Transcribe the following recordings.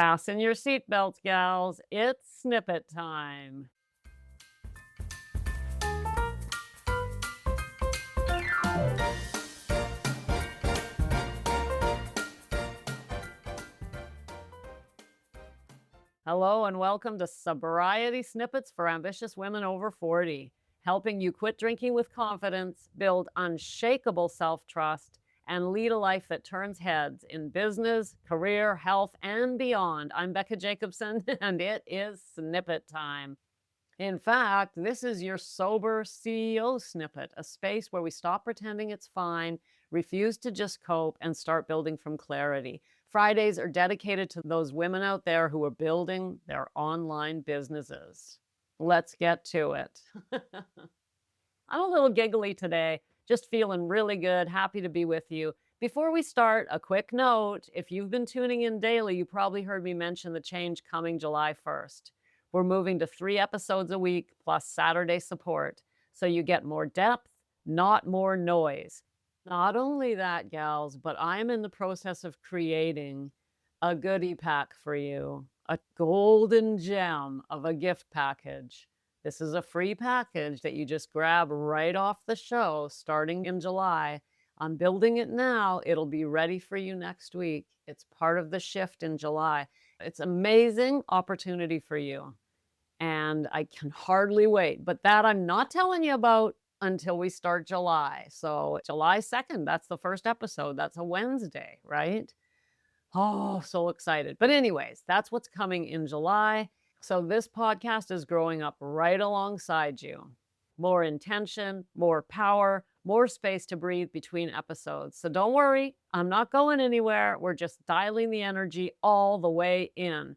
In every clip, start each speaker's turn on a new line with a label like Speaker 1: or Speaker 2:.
Speaker 1: Fasten your seatbelts, gals. It's snippet time. Hello and welcome to Sobriety Snippets for Ambitious Women Over 40, helping you quit drinking with confidence, build unshakable self-trust, and lead a life that turns heads in business, career, health, and beyond. I'm Becca Jacobson, and it is snippet time. In fact, this is your sober CEO snippet, a space where we stop pretending it's fine, refuse to just cope, and start building from clarity. Fridays are dedicated to those women out there who are building their online businesses. Let's get to it. I'm a little giggly today, just feeling really good, happy to be with you. Before we start, a quick note. If you've been tuning in daily, you probably heard me mention the change coming July 1st. We're moving to 3 episodes a week plus Saturday support, so you get more depth, not more noise. Not only that, gals, but I'm in the process of creating a goodie pack for you, a golden gem of a gift package. This is a free package that you just grab right off the show starting in July. I'm building it now. It'll be ready for you next week. It's part of the shift in July. It's an amazing opportunity for you, and I can hardly wait. But that I'm not telling you about until we start July. So July 2nd, that's the first episode. That's a Wednesday, right? Oh, so excited. But anyways, that's what's coming in July. So this podcast is growing up right alongside you. More intention, more power, more space to breathe between episodes. So don't worry, I'm not going anywhere. We're just dialing the energy all the way in.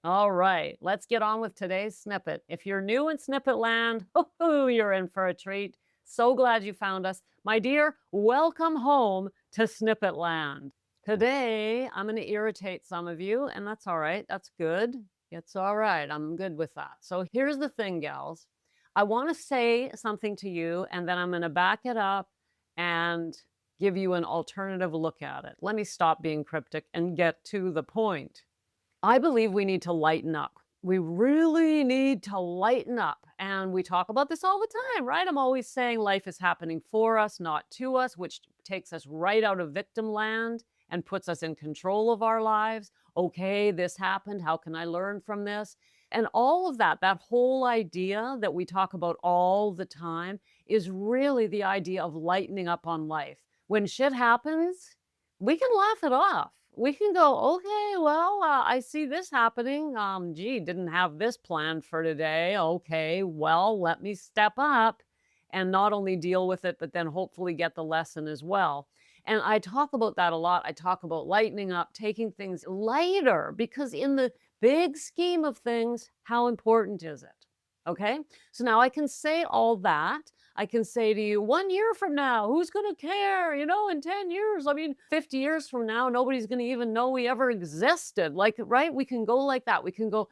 Speaker 1: All right, let's get on with today's snippet. If you're new in snippet land, you're in for a treat. So glad you found us. My dear, welcome home to snippet land. Today, I'm going to irritate some of you, and that's all right. That's good. It's all right. I'm good with that. So here's the thing, gals. I want to say something to you, and then I'm going to back it up and give you an alternative look at it. Let me stop being cryptic and get to the point. I believe we need to lighten up. We really need to lighten up. And we talk about this all the time, right? I'm always saying life is happening for us, not to us, which takes us right out of victim land and puts us in control of our lives. Okay, this happened. How can I learn from this? And all of that, that whole idea that we talk about all the time is really the idea of lightening up on life. When shit happens, we can laugh it off. We can go, okay, well, I see this happening. Gee, didn't have this planned for today. Okay, well, let me step up and not only deal with it, but then hopefully get the lesson as well. And I talk about that a lot. I talk about lightening up, taking things lighter, because in the big scheme of things, how important is it? Okay, so now I can say all that. I can say to you, 1 year from now, who's going to care? You know, in 10 years, I mean, 50 years from now, nobody's going to even know we ever existed. Like, right? We can go like that. We can go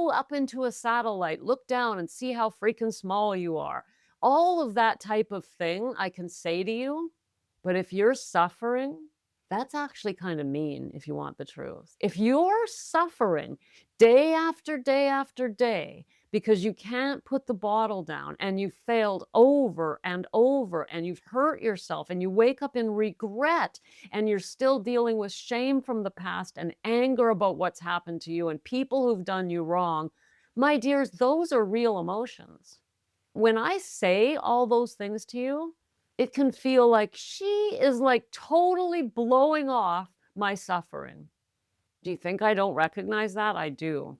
Speaker 1: up into a satellite, look down and see how freaking small you are. All of that type of thing I can say to you. But if you're suffering, that's actually kind of mean, if you want the truth. If you're suffering day after day after day because you can't put the bottle down and you failed over and over and you've hurt yourself and you wake up in regret and you're still dealing with shame from the past and anger about what's happened to you and people who've done you wrong, my dears, those are real emotions. When I say all those things to you, it can feel like she is like totally blowing off my suffering. Do you think I don't recognize that? I do.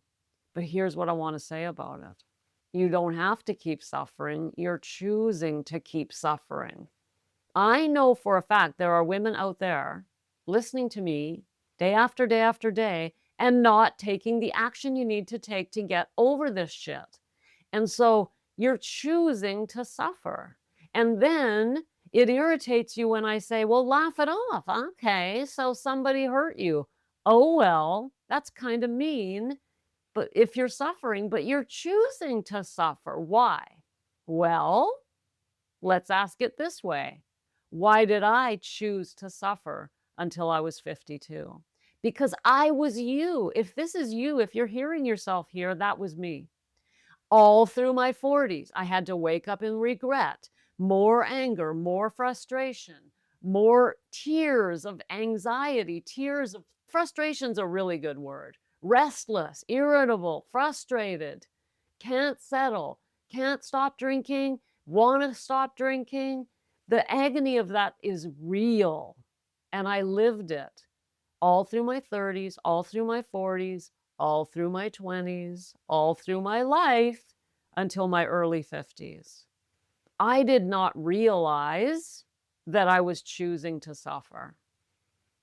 Speaker 1: But here's what I want to say about it. You don't have to keep suffering. You're choosing to keep suffering. I know for a fact there are women out there listening to me day after day after day and not taking the action you need to take to get over this shit. And so you're choosing to suffer. And then it irritates you when I say, well, laugh it off. Okay, so somebody hurt you. Oh, well, that's kind of mean. But if you're suffering, but you're choosing to suffer, why? Well, let's ask it this way. Why did I choose to suffer until I was 52? because I was you. If this is you, if you're hearing yourself here, that was me. All through my 40s, I had to wake up in regret, more anger, more frustration, more tears of anxiety, tears of frustration's a really good word. Restless, irritable, frustrated, can't settle, can't stop drinking, want to stop drinking. The agony of that is real. And I lived it all through my 30s, all through my 40s, all through my 20s, all through my life until my early 50s. I did not realize that I was choosing to suffer.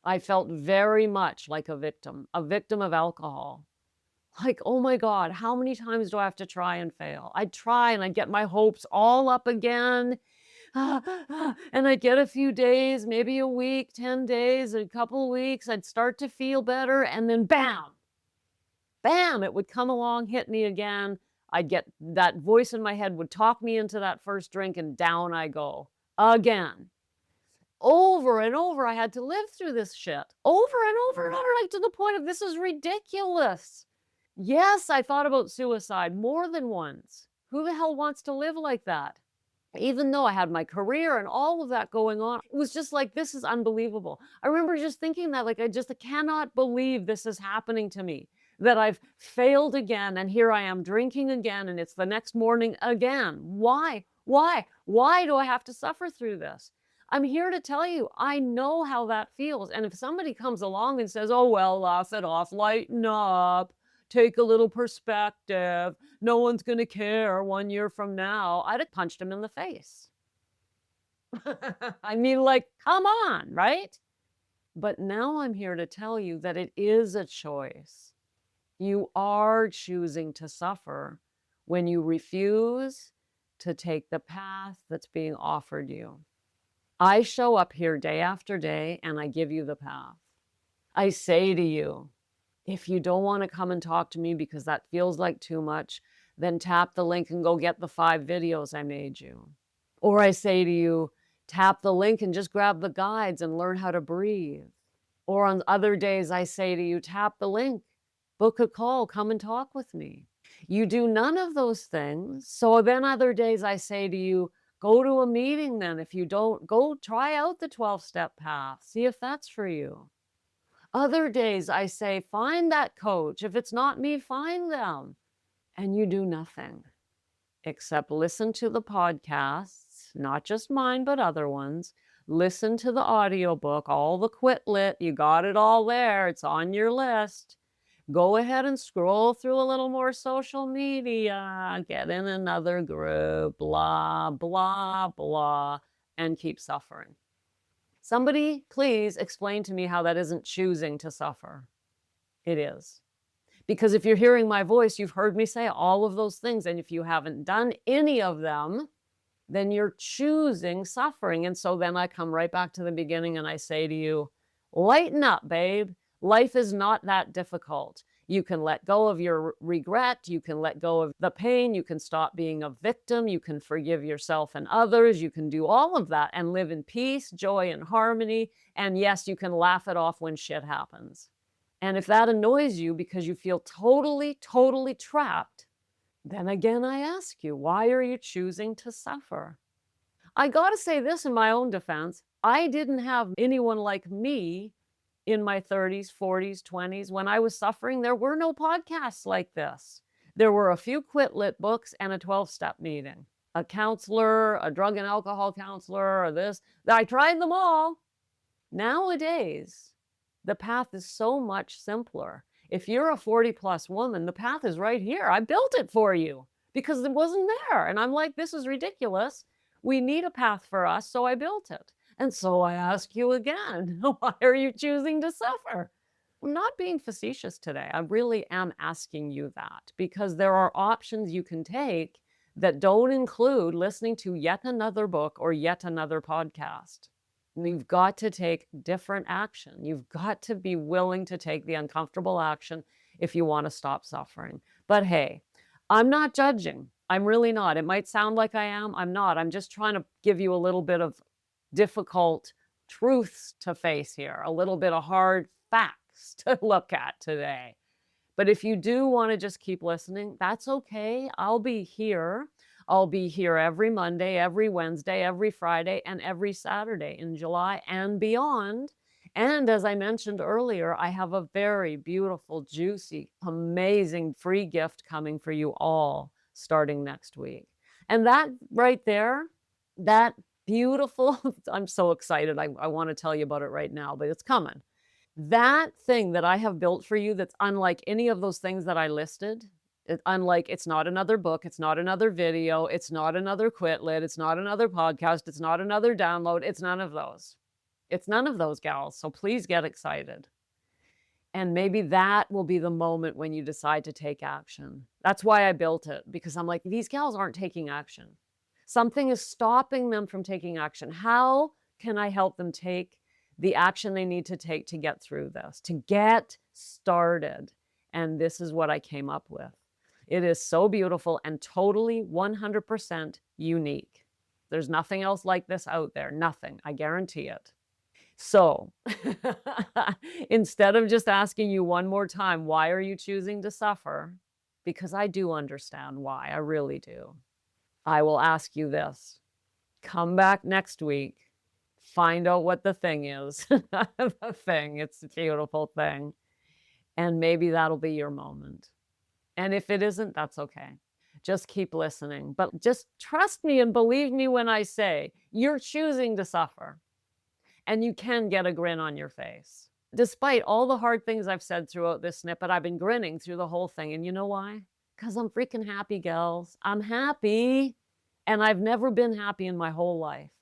Speaker 1: I felt very much like a victim of alcohol. Like, oh my God, how many times do I have to try and fail? I'd try and I'd get my hopes all up again. And I'd get a few days, maybe a week, 10 days, a couple of weeks. I'd start to feel better. And then bam, bam, it would come along, hit me again. I'd get that voice in my head would talk me into that first drink and down I go again. Over and over, I had to live through this shit over and over and over, like to the point of this is ridiculous. Yes, I thought about suicide more than once. Who the hell wants to live like that? Even though I had my career and all of that going on, it was just like, this is unbelievable. I remember just thinking that, like, I just cannot believe this is happening to me, that I've failed again, and here I am drinking again, and it's the next morning again. Why? Why? Why do I have to suffer through this? I'm here to tell you, I know how that feels. And if somebody comes along and says, oh, well, laugh it off, lighten up, take a little perspective, no one's going to care 1 year from now, I'd have punched him in the face. I mean, like, come on, right? But now I'm here to tell you that it is a choice. You are choosing to suffer when you refuse to take the path that's being offered you. I show up here day after day and I give you the path. I say to you, if you don't want to come and talk to me because that feels like too much, then tap the link and go get the 5 videos I made you. Or I say to you, tap the link and just grab the guides and learn how to breathe. Or on other days, I say to you, tap the link, book a call, come and talk with me. You do none of those things. So then other days I say to you, go to a meeting then. If you don't, go try out the 12-step path. See if that's for you. Other days I say, find that coach. If it's not me, find them. And you do nothing except listen to the podcasts, not just mine, but other ones. Listen to the audiobook, all the Quit Lit. You got it all there. It's on your list. Go ahead and scroll through a little more social media, get in another group, blah, blah, blah, and keep suffering. Somebody, please explain to me how that isn't choosing to suffer. It is. Because if you're hearing my voice, you've heard me say all of those things. And if you haven't done any of them, then you're choosing suffering. And so then I come right back to the beginning and I say to you, lighten up, babe. Life is not that difficult. You can let go of your regret. You can let go of the pain. You can stop being a victim. You can forgive yourself and others. You can do all of that and live in peace, joy, and harmony. And yes, you can laugh it off when shit happens. And if that annoys you because you feel totally, totally trapped, then again, I ask you, why are you choosing to suffer? I got to say this in my own defense. I didn't have anyone like me in my 30s, 40s, 20s. When I was suffering, there were no podcasts like this. There were a few Quit Lit books and a 12-step meeting. A counselor, a drug and alcohol counselor, or this. I tried them all. Nowadays, the path is so much simpler. If you're a 40-plus woman, the path is right here. I built it for you because it wasn't there. And I'm like, this is ridiculous. We need a path for us, so I built it. And so I ask you again, why are you choosing to suffer? I'm not being facetious today. I really am asking you that because there are options you can take that don't include listening to yet another book or yet another podcast. You've got to take different action. You've got to be willing to take the uncomfortable action if you want to stop suffering. But hey, I'm not judging. I'm really not. It might sound like I am. I'm not. I'm just trying to give you a little bit of difficult truths to face here, a little bit of hard facts. books to look at today. But if you do want to just keep listening, that's okay. I'll be here. I'll be here every Monday, every Wednesday, every Friday, and every Saturday in July and beyond. And as I mentioned earlier, I have a very beautiful, juicy, amazing free gift coming for you all starting next week. And that right there, that beautiful, I'm so excited. I want to tell you about it right now, but it's coming. That thing that I have built for you that's unlike any of those things that I listed, it's not another book, it's not another video, it's not another Quitlet, it's not another podcast, it's not another download, it's none of those. It's none of those, gals, so please get excited. And maybe that will be the moment when you decide to take action. That's why I built it, because I'm like, these gals aren't taking action. Something is stopping them from taking action. How can I help them take the action they need to take to get through this, to get started? And this is what I came up with. It is so beautiful and totally 100% unique. There's nothing else like this out there. Nothing. I guarantee it. So instead of just asking you one more time, why are you choosing to suffer? Because I do understand why. I really do. I will ask you this. Come back next week. Find out what the thing is. The thing. It's a beautiful thing. And maybe that'll be your moment. And if it isn't, that's okay. Just keep listening. But just trust me and believe me when I say you're choosing to suffer. And you can get a grin on your face. Despite all the hard things I've said throughout this snippet, I've been grinning through the whole thing. And you know why? Because I'm freaking happy, gals. I'm happy. And I've never been happy in my whole life.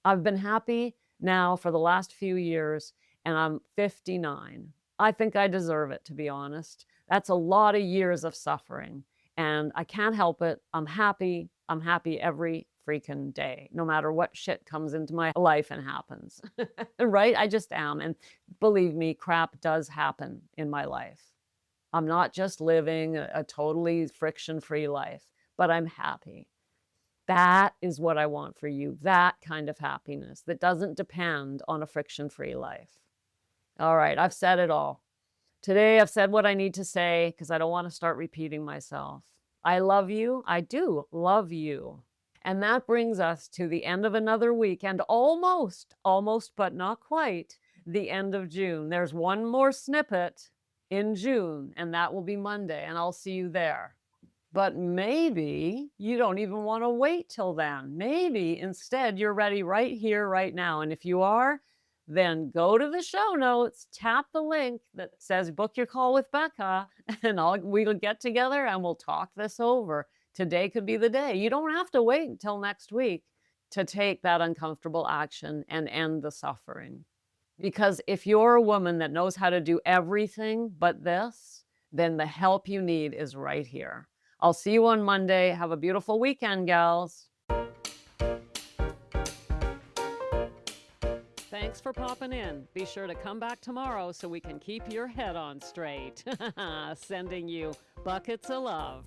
Speaker 1: I've been happy now for the last few years, and I'm 59. I think I deserve it, to be honest. That's a lot of years of suffering, and I can't help it. I'm happy. I'm happy every freaking day, no matter what shit comes into my life and happens. Right? I just am. And believe me, crap does happen in my life. I'm not just living a totally friction-free life, but I'm happy. That is what I want for you, that kind of happiness that doesn't depend on a friction-free life. All right, I've said it all. Today, I've said what I need to say because I don't want to start repeating myself. I love you. I do love you. And that brings us to the end of another week and almost, but not quite, the end of June. There's one more snippet in June, and that will be Monday, and I'll see you there. But maybe you don't even want to wait till then. Maybe instead you're ready right here, right now. And if you are, then go to the show notes, tap the link that says book your call with Becca, and we'll get together and we'll talk this over. Today could be the day. You don't have to wait until next week to take that uncomfortable action and end the suffering. Because if you're a woman that knows how to do everything but this, then the help you need is right here. I'll see you on Monday. Have a beautiful weekend, gals. Thanks for popping in. Be sure to come back tomorrow so we can keep your head on straight. Sending you buckets of love.